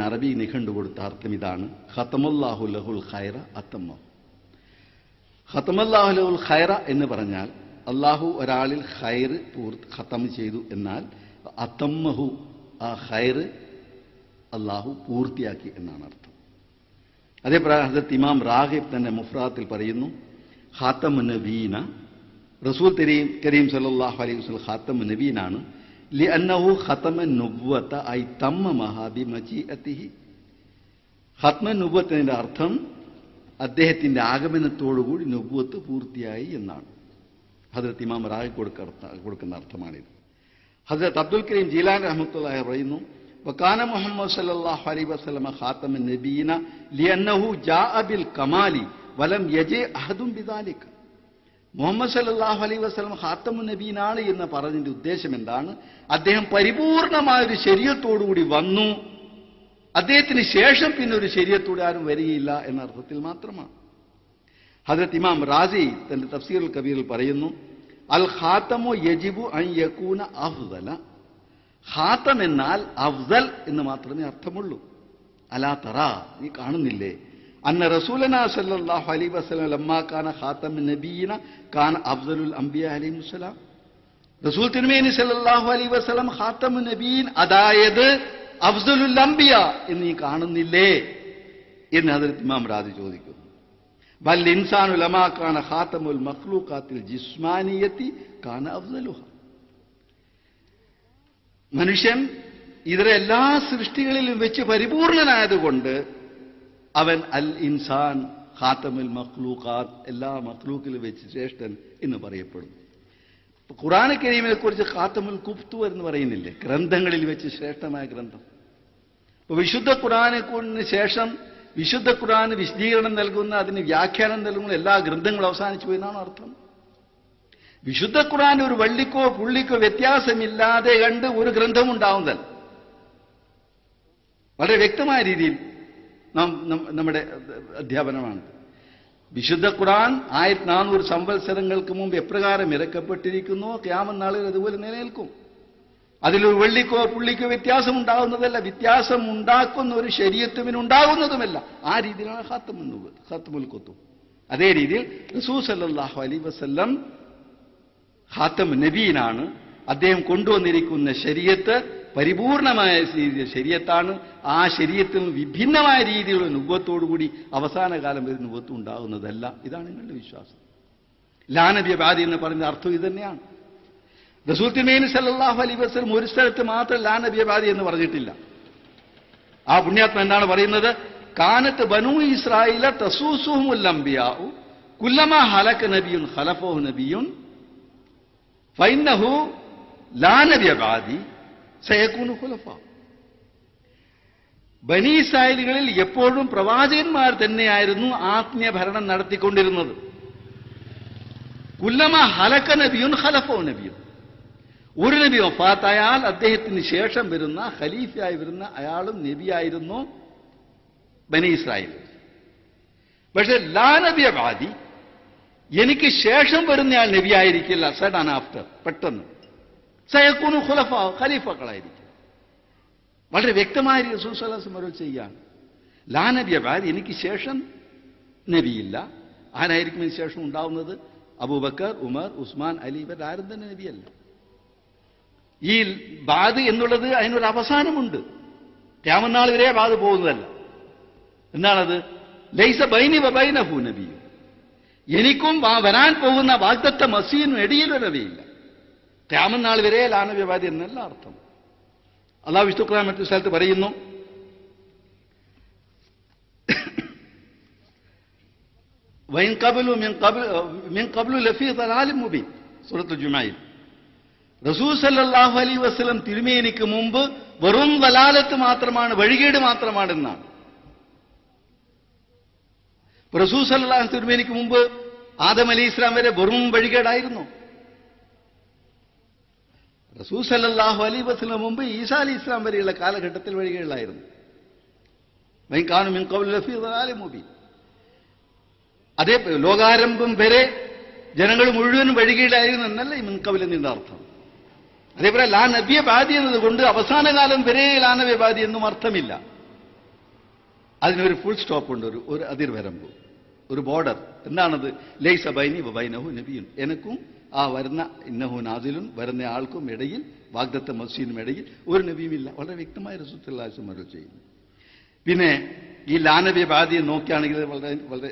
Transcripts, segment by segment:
അറബി നിഘണ്ടു കൊടുത്ത അർത്ഥം ഇതാണ്: ഖതമല്ലാഹു ലഹുൽ ഖൈറ അത്തമ്മ. ഖതമല്ലാഹു ലഹുൽ ഖൈറ എന്ന് പറഞ്ഞാൽ അള്ളാഹു ഒരാളിൽ ഖൈർ ഖതം ചെയ്തു, എന്നാൽ അത്തമ്മഹു, ആ ഖൈർ അള്ളാഹു പൂർത്തിയാക്കി എന്നാണ് അർത്ഥം. അതേപ്രകാരം ഹദരത്ത് ഇമാം റാഗിബ് തന്റെ മുഫ്രാത്തിൽ പറയുന്നു, ഖാത്തമു നബീന, റസൂൽ കരീം സല്ലല്ലാഹു അലൈഹി വസല്ലം ഖാത്തമു നബീനാണ്. ലിഅന്നഹു ഖതമ നുബ്വത ഐ തമ്മമഹ ബിമജീഅതിഹി. ഖത്മ നുബ്വത്തിന്റെ അർത്ഥം അദ്ദേഹത്തിന്റെ ആഗമനത്തോടുകൂടി നുബ്വത്ത് പൂർത്തിയായി എന്നാണ്. ഹദരത്ത് ഇമാം റാഗിബ് കൊടുക്കുന്ന അർത്ഥമാണിത്. ഹദരത്ത് അബ്ദുൽ കരീം ജീലാനി റഹ്മത്തുള്ളാഹി പറയുന്നു, വകാന മുഹമ്മദ് സല്ലല്ലാഹു അലൈഹി വസല്ലം ഖാത്തമൻ നബിയന ലിഅന്നഹു ജാഅ ബിൽ കമാലി വലം യജി അഹദുൻ ബിദാലിക. മുഹമ്മദ് സല്ലല്ലാഹു അലൈഹി വസല്ലം ഖാത്തമുൻ നബീനാണ് എന്ന് പറഞ്ഞതിന്റെ ഉദ്ദേശം എന്താണ്? അദ്ദേഹം പരിപൂർണമായ ഒരു ശരീഅത്തോടുകൂടി വന്നു, അദ്ദേഹത്തിന് ശേഷം പിന്നെ ഒരു ശരീഅത്തോടെ ആരും വരികയില്ല എന്ന അർത്ഥത്തിൽ മാത്രമാണ്. ഹദരത്ത് ഇമാം റാസി തന്റെ തഫ്സീറുൽ കബീറിൽ പറയുന്നു, അൽ ഖാത്തമു യജിബു അൻ യകൂന അഫ്ദല. ഖാത്തം എന്നാൽ അഫ്ദൽ എന്ന് മാത്രമേ അർത്ഥമുള്ളൂ. അലാ തറ, നീ കാണുന്നില്ലേ, അന്ന റസൂലനാ സല്ലല്ലാഹു അലൈഹി വസല്ലം ലമ്മാ കാന ഖാത്തമുൻ നബിയിന കാന അഫ്ദലുൽ അംബിയാ അലൈഹിസ്സലാം. റസൂൽ തിരുമേനി സല്ലല്ലാഹു അലൈഹി വസല്ലം ഖാത്തമുൻ നബിയിൻ, അതായത് അഫ്ദലുൽ അംബിയ എന്ന് നീ കാണുന്നില്ലേ എന്ന് ഹദരത്ത് ഇമാം റാസി ചോദിക്കുന്നു. ബൽ ഇൻസാനു ലമാ കാന ഖാത്തമുൽ മഖ്ലൂഖാത്തിൽ ജിസ്മാനിയത്തി കാന അഫ്ദലുഹ. മനുഷ്യൻ ഇതര എല്ലാ സൃഷ്ടികളിലും വെച്ച് പരിപൂർണനായതുകൊണ്ട് അവൻ അൽ ഇൻസാൻ ഖാത്തമുൽ മഖ്ലൂഖാത്ത്, എല്ലാ മഖ്ലൂക്കിലും വെച്ച് ശ്രേഷ്ഠൻ എന്ന് പറയപ്പെടുന്നു. ഖുർആൻ കരീമിനെ കുറിച്ച് ഖാത്തമുൽ കുഫ്തു എന്ന് പറയുന്നില്ലേ, ഗ്രന്ഥങ്ങളിൽ വെച്ച് ശ്രേഷ്ഠമായ ഗ്രന്ഥം. അപ്പൊ വിശുദ്ധ ഖുർആന് ശേഷം വിശുദ്ധ ഖുർആന് വിശദീകരണം നൽകുന്ന, അതിന് വ്യാഖ്യാനം നൽകുന്ന എല്ലാ ഗ്രന്ഥങ്ങളും അവസാനിച്ചു എന്നാണ് അർത്ഥം. വിശുദ്ധ ഖുർആൻ ഒരു വള്ളിക്കോ പുള്ളിക്കോ വ്യത്യാസമില്ലാതെ കണ്ട് ഒരു ഗ്രന്ഥം ഉണ്ടാവുന്നതല്ല. വളരെ വ്യക്തമായ രീതിയിൽ നമ്മുടെ അധ്യാപനമാണ്. വിശുദ്ധ ഖുർആൻ 1400 സംവത്സരങ്ങൾക്ക് മുമ്പ് എപ്രകാരം ഇറക്കപ്പെട്ടിരിക്കുന്നോ ഖിയാമത്ത് നാളിൽ അതുപോലെ നിലനിൽക്കും. അതിലൊരു വെള്ളിക്കോ പുള്ളിക്കോ വ്യത്യാസം ഉണ്ടാകുന്നതല്ല, വ്യത്യാസം ഉണ്ടാക്കുന്ന ഒരു ശരീഅത്തിന് ഉണ്ടാകുന്നതുമല്ല. ആ രീതിയിലാണ് ഖാത്തമുൽ കുത്തുബ്. അതേ രീതിയിൽ റസൂൽ സല്ലല്ലാഹു അലൈഹി വസല്ലം ഖാത്തമുൻ നബീനാണ്. അദ്ദേഹം കൊണ്ടുവന്നിരിക്കുന്ന ശരീഅത്ത് പരിപൂർണമായ ശരീഅത്താണ്. ആ ശരീഅത്തിൽ വിഭിന്നമായ രീതിയിലുള്ള നുബുവത്തോടുകൂടി അവസാന കാലം വരെ നുബുവത്ത് ഉണ്ടാകുന്നതല്ല. ഇതാണ് നിങ്ങളുടെ വിശ്വാസം. ലാ നബിയ ബഅദി എന്ന് പറയുന്ന അർത്ഥം ഇത് തന്നെയാണ്. റസൂൽ തിരുമേനി സല്ലല്ലാഹു അലൈഹി വസല്ലം ഒരു സ്ഥലത്ത് മാത്രം ലാ നബിയ ബഅദി എന്ന് പറഞ്ഞിട്ടില്ല. ആ പുണ്യാത്മ എന്താണ് പറയുന്നത്? കാനത്ത് ബനൂ ഇസ്രായീല തസൂസുഹുൽ അംബിയാഉ കുല്ലമാ ഹലക നബിയുൻ ഖലഫഹു നബിയുൻ ഫഇന്നഹു ലാ നബിയ ബഅദി സയകൂനു ഖുലഫ. ബനി ഇസ്രായേലുകളിൽ എപ്പോഴും പ്രവാചകന്മാർ തന്നെയായിരുന്നു ആത്മീയ ഭരണം നടത്തിക്കൊണ്ടിരുന്നത്. കുല്ലമാ ഹലക നബിയുൻ ഖലഫഹു നബിയുൻ, ഒരു നബി വഫാത്തായാൽ അദ്ദേഹത്തിന് ശേഷം വരുന്ന ഖലീഫയായി വരുന്ന അയാളും നബിയായിരുന്നു ബനി ഇസ്രായേൽ. പക്ഷെ ലാ നബിയ ബഅദി, എനിക്ക് ശേഷം വരുന്നയാൾ നബിയായിരിക്കില്ല, സഡൻ ആഫ്റ്റർ, പെട്ടെന്ന് സയകൂനു ഖുലഫ, ഖലീഫകളായിരിക്കും. വളരെ വ്യക്തമായ റസൂൽ സ്വല്ലല്ലാഹു അലൈഹി വസല്ലം ചെയ്യാൻ, ലാ നബിയ ബഅദി, എനിക്ക് ശേഷം നബിയില്ല. ആരായിരിക്കും ഇതിന് ശേഷം ഉണ്ടാവുന്നത്? അബൂബക്കർ, ഉമർ, ഉസ്മാൻ, അലി, ഇവരാരും തന്നെ നബിയല്ല. ഈ ബാദ് എന്നുള്ളത് അതിനൊരു അവസാനമുണ്ട്. ഖിയാമത്ത് നാൾ വരെ ബാദ് പോകുന്നതല്ല. എന്താണത്? ലൈസ ബൈനി വബൈനഹു നബിയ്യ്, എനിക്കും വരാൻ പോകുന്ന വാഗ്ദത്ത മസീഹിനും ഇടയിലൊരു നബിയില്ല. ഖിയാമത്ത് നാൾ വരെ ലാ നബിയ ബഅദി എന്നല്ല അർത്ഥം. അല്ലാഹു വിശുദ്ധ ഖുർആൻ മറ്റൊരു സ്ഥലത്ത് പറയുന്നു, വഇൻ ഖബലു മിൻ ഖബ്ലു ലഫീ ളലാലിൻ മുബീൻ, സൂറത്തുൽ ജുമഅയിൽ. റസൂൽ സല്ലല്ലാഹു അലൈഹി വസല്ലം തിരുമേനിക്ക് മുമ്പ് വെറും വലാലത്ത് മാത്രമാണ്, വഴികേട് മാത്രമാണെന്നാണ്. റസൂൽ സല്ലല്ലാഹു അലൈഹി തിരുമേനിക്ക് മുമ്പ് ആദം അലൈഹി ഇസ്ലാം വരെ വെറും വഴികേടായിരുന്നു. റസൂൽ സല്ലല്ലാഹു അലൈഹി വസല്ലം മുമ്പ് ഈസാ അലൈഹി ഇസ്ലാം വരെയുള്ള കാലഘട്ടത്തിൽ വഴികേടായിരുന്നു. വഇൻ കാനൂ മിൻ ഖബ്ലു ലഫീ ളലാലിൻ മുബീൻ. അതേ ലോകാരംഭം വരെ ജനങ്ങൾ മുഴുവൻ വഴികേടായിരുന്നു എന്നല്ല ഈ മിൻകബൽ എന്നതിന്റെ അർത്ഥം. അതേപോലെ ലാ നബിയ ബാദി എന്നതുകൊണ്ട് അവസാന കാലം വരെ ലാ നബിയ ബാദി എന്നും അർത്ഥമില്ല. അതിനൊരു ഫുൾ സ്റ്റോപ്പ് ഉണ്ട്, ഒരു അതിർവരമ്പ്, ഒരു ബോർഡർ. എന്താണത്? ലൈസ ബൈനി വബൈനഹു നബിയുൻ, എനിക്കും ആ വരുന്ന ഇന്നഹു നാസിലുൻ വരുന്ന ആൾക്കും ഇടയിൽ, വാഗ്ദത്ത മസ്ജിദിനും ഇടയിൽ ഒരു നബിയുമില്ല. വളരെ വ്യക്തമായ റസൂൽ സല്ലല്ലാഹു അലൈഹി വസല്ലം അരുളി ചെയ്യുന്നു. പിന്നെ ഈ ലാ നബി ബാദിയെ നോക്കുകയാണെങ്കിൽ വളരെ വളരെ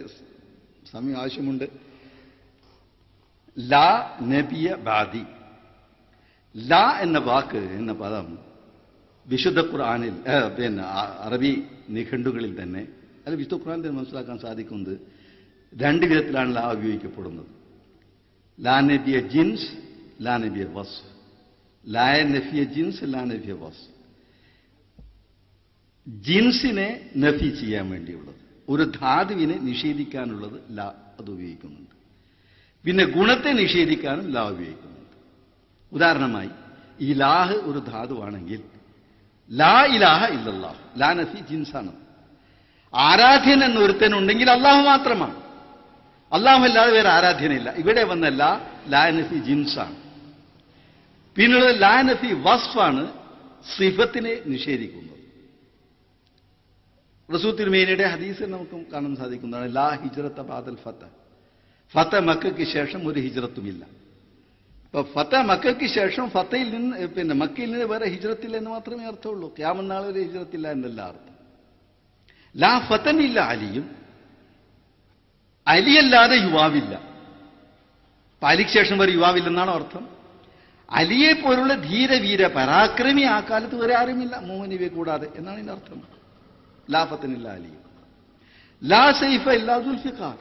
സമയം ആവശ്യമുണ്ട്. ലാ നബിയ ബാദി, ലാ എന്ന വാക്ക് എന്ന പദം വിശുദ്ധ ഖുർആനിൽ പിന്നെ അറബി നിഘണ്ടുകളിൽ തന്നെ, അത് വിശുദ്ധ ഖുർആനിൽ തന്നെ മനസ്സിലാക്കാൻ സാധിക്കുന്നത് രണ്ട് വിധത്തിലാണ് ലാ ഉപയോഗിക്കപ്പെടുന്നത്. ലാ നബിയ ജിൻസ്, ലാ നബിയ വസ്. ലാ നഫിയ ജിൻസ്, ലാ നഫിയ വസ്. ജിൻസിനെ നഫി ചെയ്യാൻ വേണ്ടിയുള്ളത്, ഒരു ധാതുവിനെ നിഷേധിക്കാനുള്ളത് ലാ, അത് ഉപയോഗിക്കുന്നുണ്ട്. പിന്നെ ഗുണത്തെ നിഷേധിക്കാനും ലാ ഉപയോഗിക്കുന്നുണ്ട്. ഉദാഹരണമായി ഇലാഹ് ഒരു ധാതുവാണെങ്കിൽ ലാ ഇലാഹ ഇല്ലല്ലാഹ്, ലാ നഫി ജിൻസാണ്. ആരാധ്യൻ എന്നൊരുത്തനുണ്ടെങ്കിൽ അള്ളാഹു മാത്രമാണ്, അള്ളാഹു അല്ലാതെ വേറെ ആരാധ്യനില്ല. ഇവിടെ വന്ന ലാ നഫി ജിൻസാണ്. പിന്നുള്ളത് ലാ നഫി വസ്ഫാണ്, സിഫത്തിനെ നിഷേധിക്കുന്നത്. റസൂൽ തിരുമേനിയുടെ ഹദീസിൽ നമുക്ക് കാണാൻ സാധിക്കുന്നതാണ് ലാ ഹിജ്റത ബഅദൽ ഫതഹ്, ഫതഹ് മക്കയ്ക്ക് ശേഷം ഒരു ഹിജ്റത്തുമില്ല. ഇപ്പൊ ഫതഹ് മക്കയ്ക്ക് ശേഷം ഫതയിൽ നിന്ന് പിന്നെ മക്കയിൽ നിന്ന് വേറെ ഹിജ്റത്തില്ല എന്ന് മാത്രമേ അർത്ഥമുള്ളൂ. ഖിയാമത്ത് നാൾ വരെ ഹിജ്റത്തില്ല എന്നല്ല അർത്ഥം. ലാ ഫതൻ ഇല്ല അലിയും, അലിയല്ലാതെ യുവാവില്ല. അലിക്ക് ശേഷം വരെ യുവാവില്ലെന്നാണോ അർത്ഥം? അലിയെ പോലുള്ള ധീരവീര പരാക്രമി ആ കാലത്ത് വരെ ആരുമില്ല മോഹനിവെ കൂടാതെ എന്നാണ് ഇതിന്റെ അർത്ഥം. ലാ ഫതനില്ല അലിയും. ലാ സൈഫ ഇല്ലാ ദുൽഫിഖാർ,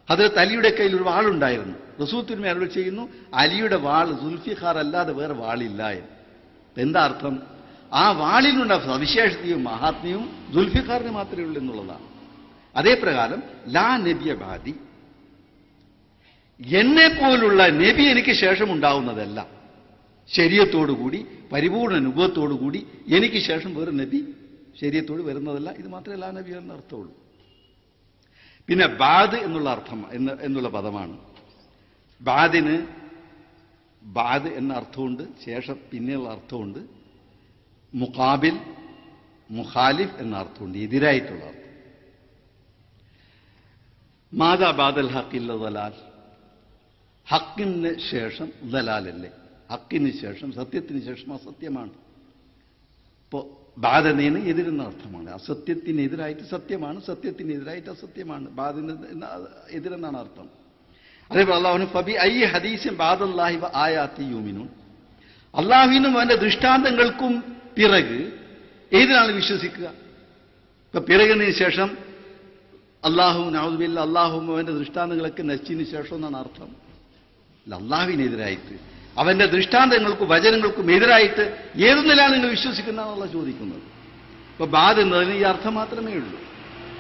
ഹദ്റത്ത് അലിയുടെ കയ്യിൽ ഒരു വാളുണ്ടായിരുന്നു. റസൂൽ തിരുമേനി അരുളി ചെയ്യുന്നു അലിയുടെ വാൾ ദുൽഫിഖാർ അല്ലാതെ വേറെ വാളില്ല എന്ന്. എന്താ അർത്ഥം? ആ വാളിനുള്ള സവിശേഷതയും മഹാത്മ്യവും ദുൽഫിഖാറിന് മാത്രമേ ഉള്ളൂ എന്നുള്ളതാണ്. അതേ പ്രകാരം ലാ നബിയ ബാദി, എന്നെ പോലുള്ള നബി എനിക്ക് ശേഷം ഉണ്ടാവുന്നതല്ല. ശരീഅത്തോടുകൂടി പരിപൂർണ്ണ നുബുവത്തോടുകൂടി എനിക്ക് ശേഷം വേറെ നബി ശരീഅത്തോട് വരുന്നതല്ല. ഇത് മാത്രമേ ലാ നബി എന്ന അർത്ഥമുള്ളൂ. പിന്നെ ബാദ് എന്നുള്ള അർത്ഥം എന്നുള്ള പദമാണ്. ബാദിന് ബാദ് എന്ന അർത്ഥമുണ്ട്, ശേഷം പിന്നെയുള്ള അർത്ഥമുണ്ട്. മുഖാബിൽ, മുഖാലിഫ് എന്ന അർത്ഥമുണ്ട്, എതിരായിട്ടുള്ള അർത്ഥം. മാതാ ബാദൽ ഹക്കില്ല ദലാൽ, ഹക്കിന് ശേഷം ദലാലല്ലേ, ഹക്കിന് ശേഷം സത്യത്തിന് ശേഷം അസത്യമാണ്. ഇപ്പോൾ ബാധനേന് എതിരെന്ന അർത്ഥമാണ്. അസത്യത്തിനെതിരായിട്ട് സത്യമാണ്, സത്യത്തിനെതിരായിട്ട് അസത്യമാണ്. ബാധിന് എതിരെന്നാണ് അർത്ഥം. അതേപോലെ അള്ളാഹുവിന് ഫബി ഐ ഹദീസും ബാദല്ലാഹി വ ആയാത്തി യൂമിനൂൻ, അള്ളാഹുവിനും അവന്റെ ദൃഷ്ടാന്തങ്ങൾക്കും പിറക് ഏതിനാണ് വിശ്വസിക്കുക? ഇപ്പൊ പിറകിന് ശേഷം അള്ളാഹു നഊദുബില്ല, അള്ളാഹുവും അവന്റെ ദൃഷ്ടാന്തങ്ങളൊക്കെ നശിച്ചതിന് ശേഷം എന്നാണ് അർത്ഥം. അല്ല, അള്ളാഹുവിനെതിരായിട്ട് അവന്റെ ദൃഷ്ടാന്തങ്ങൾക്കും വചനങ്ങൾക്കും എതിരായിട്ട് ഏതൊന്നിലാണ് നിങ്ങൾ വിശ്വസിക്കുന്നതെന്നുള്ള ചോദിക്കുന്നത്. ഇപ്പൊ ബാദ് എന്നതിന് ഈ അർത്ഥം മാത്രമേ ഉള്ളൂ.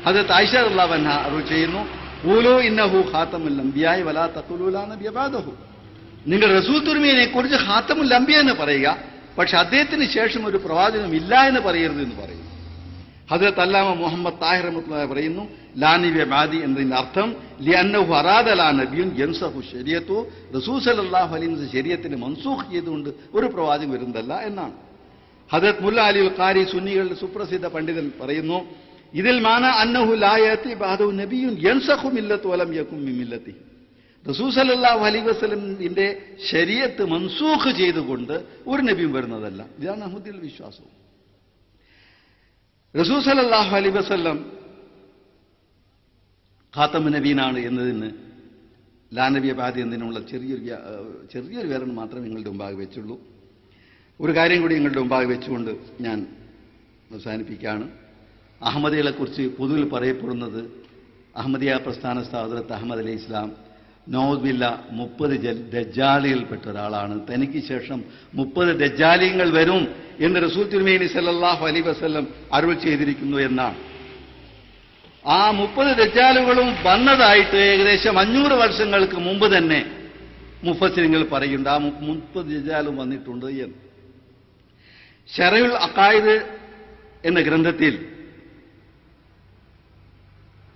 ഹദ്റത്ത് ആയിഷ റളിയല്ലാഹു അൻഹ അരുളി ചെയ്യുന്നു ഖൂലൂ ഇന്നഹു ഖാതമുൽ അംബിയാ വലാ തഖൂലൂ ലാ നബിയ ബഅദഹു, നിങ്ങൾ റസൂൽ തുർമിയെ കുറിച്ച് ഖാതമുൽ അംബിയ എന്ന് പറയുക, പക്ഷെ അദ്ദേഹത്തിന് ശേഷം ഒരു പ്രവാചകനും ഇല്ല എന്ന് പറയരുത് എന്ന് പറയുന്നു. ഹദ്റത്ത് അല്ലാമ മുഹമ്മദ് താഹിർ റഹ്മത്തുള്ളാഹി പറയുന്നു ലാ നബിയ ബാദി എന്നതിന്റെ അർത്ഥം ലിഅന്നഹു അറാദ ലാ നബിയുൻ യൻസഖു ശരീഅത്തു, റസൂൽ സല്ലല്ലാഹു അലൈഹി വസല്ലം ശരീഅത്തിനെ മൻസൂഖ് ചെയ്തുകൊണ്ട് ഒരു പ്രവാചകൻ വരുന്നതല്ല എന്നാണ്. ഹദ്റത്ത് മുല്ല അലിൽ ഖാരി സുന്നികളുടെ സുപ്രസിദ്ധ പണ്ഡിതൻ പറയുന്നു ഇതിൽ മാന അന്നഹു ലാ യഅതി ബഅദഹു നബിയുൻ യൻസഖു മില്ലത്തു വലം യകും മിൻ മില്ലത്തി, റസൂൽ സല്ലല്ലാഹു അലൈഹി വസല്ലമിന്റെ ശരീഅത്ത് മൻസൂഖ് ചെയ്തുകൊണ്ട് ഒരു നബിയും വരുന്നതല്ല. ഇതാണ് അഹ്മദിയുടെ വിശ്വാസം. റസൂൽ സല്ലല്ലാഹു അലൈഹി വസല്ലം ഖാതമു നബീനാണ് എന്നതിന് ലാ നബിയ ബാദി എന്നതിനുള്ള ചെറിയൊരു വിവരണം മാത്രമേ നിങ്ങളുടെ മുമ്പാകെ വെച്ചുള്ളൂ. ഒരു കാര്യം കൂടി നിങ്ങളുടെ മുമ്പാകെ വെച്ചുകൊണ്ട് ഞാൻ അവസാനിപ്പിക്കുകയാണ്. അഹമ്മദികളെക്കുറിച്ച് പൊതുവിൽ പറയപ്പെടുന്നത് അഹമ്മദിയ പ്രസ്ഥാന സ്ഥാപകത്ത് അഹമ്മദ് അലി ഇസ്ലാം നൗദുബില്ല 30 ദജ്ജാലികൾപ്പെട്ട ഒരാളാണ്. തനിക്ക് ശേഷം 30 ദജ്ജാലികൾ വരും എന്ന് റസൂൽ തിരുമേനി സല്ലല്ലാഹു അലൈഹി വസല്ലം അരുൾ ചെയ്തിരിക്കുന്നു എന്നാണ്. ആ 30 ദജ്ജാലുകളും വന്നതായിട്ട് ഏകദേശം 500 വർഷങ്ങൾക്ക് മുമ്പ് തന്നെ മുഫസ്സിറുകൾ പറയുന്നുണ്ട്. ആ 30 ദജ്ജാലും വന്നിട്ടുണ്ട് എന്ന്. ശറഉൽ അഖായിദ് എന്ന ഗ്രന്ഥത്തിൽ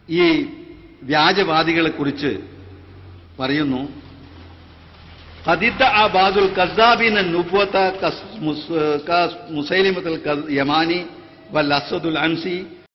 ഈ വ്യാജവാദികളെക്കുറിച്ച് പറയുന്നു ഖദിദ അബാദുൽ കസ്സാബിൻ നുബുവത മുസൈലിമത്തുൽ യമാനി വൽ അസ്വദുൽ അൻസി